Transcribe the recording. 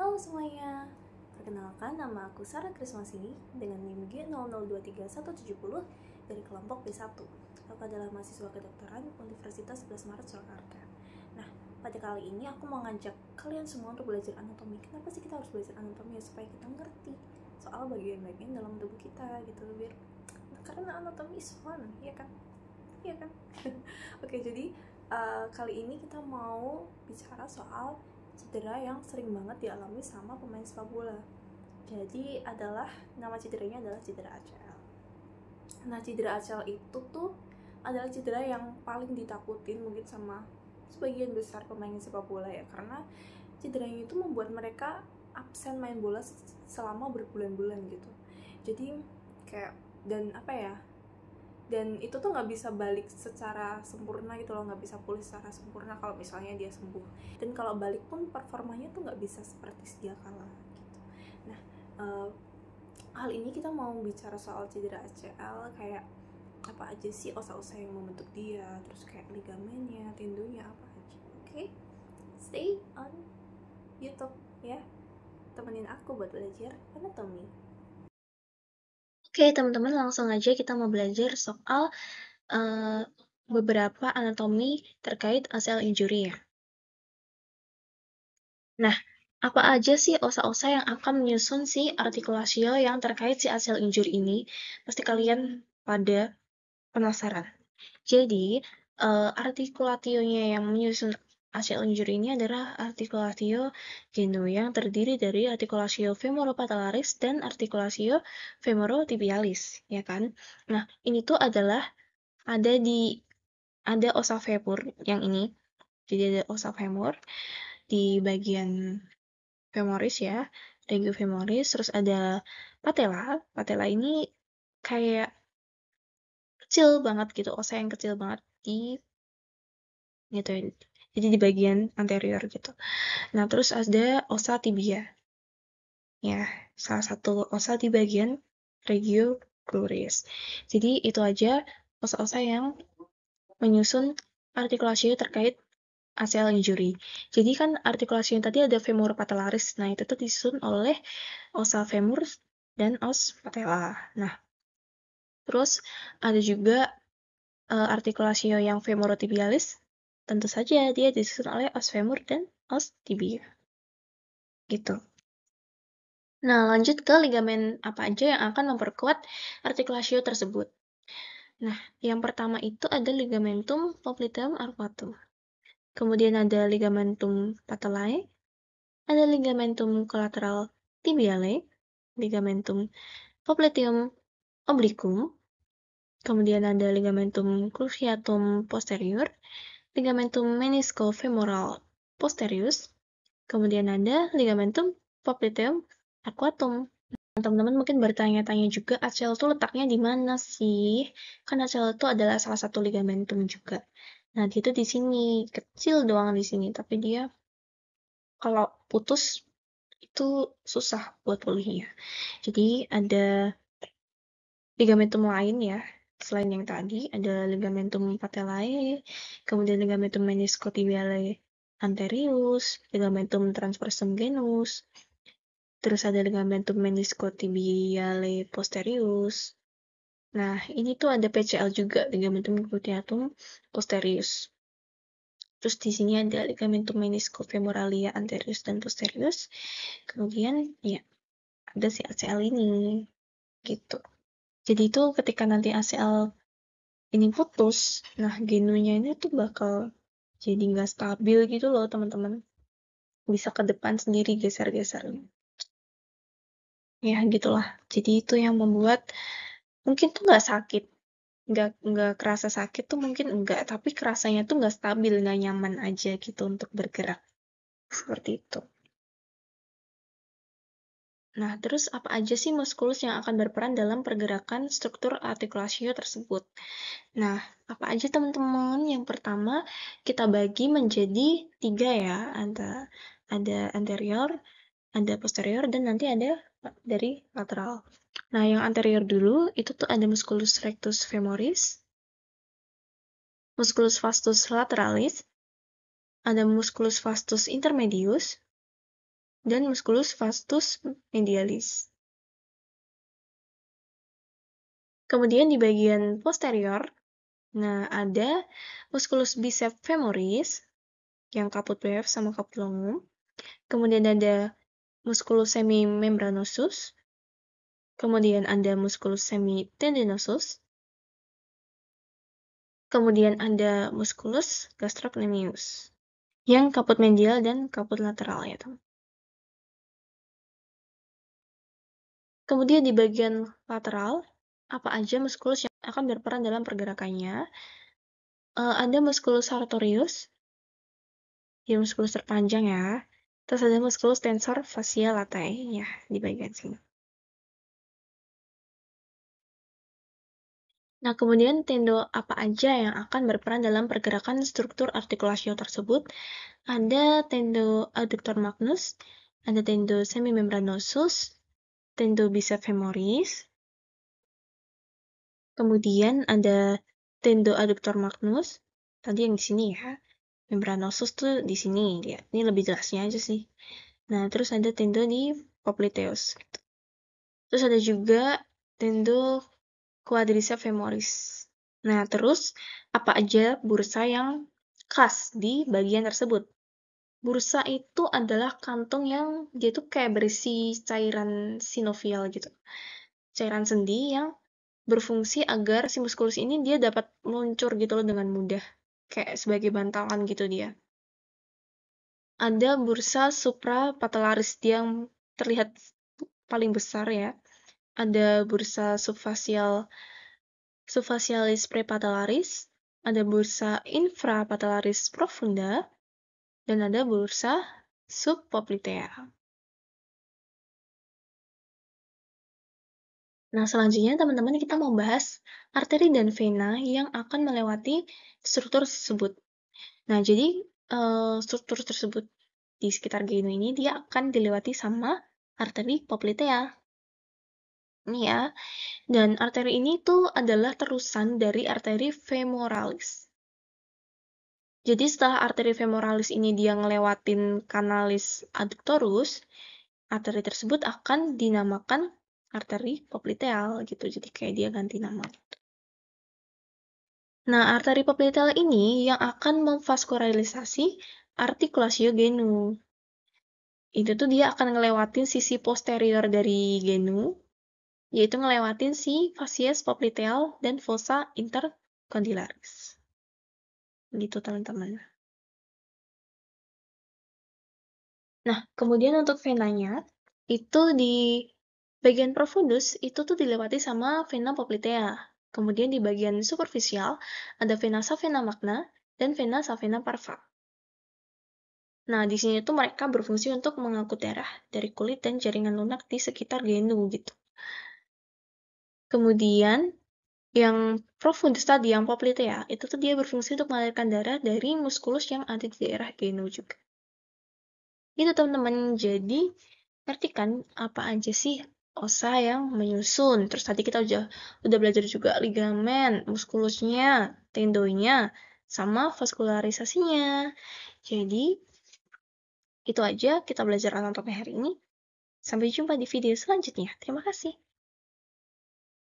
Halo semuanya, perkenalkan nama aku Sarah Krismasini dengan NIM G00231170 dari kelompok B1. Aku adalah mahasiswa kedokteran Universitas 11 Maret Surakarta. Nah, pada kali ini aku mau ngajak kalian semua untuk belajar anatomi. Kenapa sih kita harus belajar anatomi? Ya, supaya kita ngerti soal bagian-bagian dalam tubuh kita gitu, biar karena anatomi is fun, ya kan? Iya kan? Oke, jadi kali ini kita mau bicara soal cedera yang sering banget dialami sama pemain sepak bola. Jadi nama cederanya adalah cedera ACL. Nah, cedera ACL itu tuh adalah cedera yang paling ditakutin mungkin sama sebagian besar pemain sepak bola ya, karena cederanya itu membuat mereka absen main bola selama berbulan-bulan gitu. Jadi kayak dan itu tuh nggak bisa balik secara sempurna gitu loh, nggak bisa pulih secara sempurna kalau misalnya dia sembuh, dan kalau balik pun performanya tuh nggak bisa seperti sedia kala gitu. Nah, hal ini kita mau bicara soal cedera ACL, kayak apa aja sih osa-osa yang membentuk dia, terus kayak ligamennya, tendonnya apa aja. Oke, stay on YouTube ya, temenin aku buat belajar anatomi. Oke, teman-teman, langsung aja kita mau belajar soal beberapa anatomi terkait ACL injury ya. Nah, apa aja sih osa-osa yang akan menyusun si artikulasio yang terkait si ACL injury ini? Pasti kalian pada penasaran. Jadi, artikulationya yang menyusun ACL injury ini adalah artikulatio genu yang terdiri dari artikulatio femoropatellaris dan artikulatio femorotibialis, ya kan? Nah, ini tuh adalah ada osa femur yang ini. Jadi ada osa femur di bagian femoris ya, regio femoris, terus ada patella. Patella ini kayak kecil banget gitu, osa yang kecil banget di gitu ya. Jadi di bagian anterior gitu. Nah, terus ada osa tibia. Ya, salah satu osa di bagian regio cruris. Jadi itu aja osa-osa yang menyusun artikulasi terkait ACL injury. Jadi kan artikulasi yang tadi ada femur patellaris. Nah, itu tuh disusun oleh osa femur dan os patella. Nah, terus ada juga artikulasi yang femorotibialis. Tentu saja dia disusun oleh os femur dan os tibia. Gitu. Nah, lanjut ke ligamen apa aja yang akan memperkuat artikulasio tersebut. Nah, yang pertama itu ada ligamentum popliteum arcuatum. Kemudian ada ligamentum patellae, ada ligamentum collateral tibiale, ligamentum popliteum obliquum, kemudian ada ligamentum cruciatum posterior, ligamentum meniscofemoral posterius, kemudian ada ligamentum popliteum arcuatum. Teman-teman mungkin bertanya-tanya juga, ACL itu letaknya di mana sih? Kan ACL itu adalah salah satu ligamentum juga. Nah, dia itu di sini, kecil doang di sini, tapi dia kalau putus itu susah buat pulihnya. Jadi ada ligamentum lain ya, selain yang tadi, ada ligamentum patellae, kemudian ligamentum meniscotibiale anterius, ligamentum transversum genus, terus ada ligamentum meniscotibiale posterius. Nah, ini tuh ada PCL juga, ligamentum cruciatum posterius. Terus di sini ada ligamentum meniscofemoralia anterius dan posterius. Kemudian ya ada si ACL ini gitu. Jadi itu ketika nanti ACL ini putus, nah genunya ini tuh bakal jadi nggak stabil gitu loh teman-teman. Bisa ke depan sendiri geser-geser. Ya gitulah. Jadi itu yang membuat mungkin tuh nggak sakit, nggak kerasa sakit tuh mungkin enggak, tapi kerasanya tuh nggak stabil, nggak nyaman aja gitu untuk bergerak seperti itu. Nah, terus apa aja sih muskulus yang akan berperan dalam pergerakan struktur artikulasio tersebut? Nah, apa aja teman-teman? Yang pertama, kita bagi menjadi 3 ya. Ada anterior, ada posterior, dan nanti ada dari lateral. Nah, yang anterior dulu, itu tuh ada musculus rectus femoris, musculus vastus lateralis, ada musculus vastus intermedius, dan musculus vastus medialis. Kemudian di bagian posterior, nah ada musculus biceps femoris yang caput breve sama caput longum. Kemudian ada musculus semimembranosus. Kemudian ada musculus semitendinosus. Kemudian ada musculus gastrocnemius yang kaput medial dan kaput lateral ya, teman. Kemudian di bagian lateral, apa aja musculus yang akan berperan dalam pergerakannya? Ada musculus sartorius, dia musculus terpanjang ya. Terus ada musculus tensor fascia latae ya di bagian sini. Nah, kemudian tendo apa aja yang akan berperan dalam pergerakan struktur artikulasio tersebut? Ada tendo adductor magnus, ada tendo semimembranosus, tendo biceps femoris, kemudian ada tendo adductor magnus, tadi yang di sini ya, membranosus tuh di sini dia. Ini lebih jelasnya aja sih. Nah, terus ada tendo di popliteus. Terus ada juga tendo quadriceps femoris. Nah, terus apa aja bursa yang khas di bagian tersebut? Bursa itu adalah kantung yang dia tuh kayak berisi cairan sinovial gitu. Cairan sendi yang berfungsi agar si muskulus ini dia dapat meluncur gitu loh dengan mudah. Kayak sebagai bantalan gitu dia. Ada bursa suprapatellaris yang terlihat paling besar ya. Ada bursa subfacialis prepatellaris, ada bursa infrapatellaris profunda, dan ada bursa subpoplitea. Nah, selanjutnya teman-teman kita mau bahas arteri dan vena yang akan melewati struktur tersebut. Nah, jadi struktur tersebut di sekitar genu ini dia akan dilewati sama arteri poplitea. Ini ya. Dan arteri ini tuh adalah terusan dari arteri femoralis. Jadi setelah arteri femoralis ini dia ngelewatin kanalis adductorus, arteri tersebut akan dinamakan arteri popliteal gitu. Jadi kayak dia ganti nama. Nah, arteri popliteal ini yang akan memvaskularisasi artikulasio genu. Itu tuh dia akan ngelewatin sisi posterior dari genu, yaitu ngelewatin si facies popliteal dan fossa intercondylaris. Gitu teman-teman. Nah, kemudian untuk venanya, itu di bagian profundus, itu tuh dilewati sama vena poplitea. Kemudian di bagian superficial, ada vena savena magna dan vena savena parva. Nah, di sini tuh mereka berfungsi untuk mengangkut darah dari kulit dan jaringan lunak di sekitar genu gitu. Kemudian, yang profundus tadi, yang poplitea, itu tuh dia berfungsi untuk mengalirkan darah dari muskulus yang ada di daerah genu juga. Itu teman-teman, jadi ngerti kan apa aja sih osa yang menyusun. Terus tadi kita udah belajar juga ligamen, muskulusnya, tendonya, sama vaskularisasinya. Jadi itu aja kita belajar anatomi hari ini. Sampai jumpa di video selanjutnya. Terima kasih.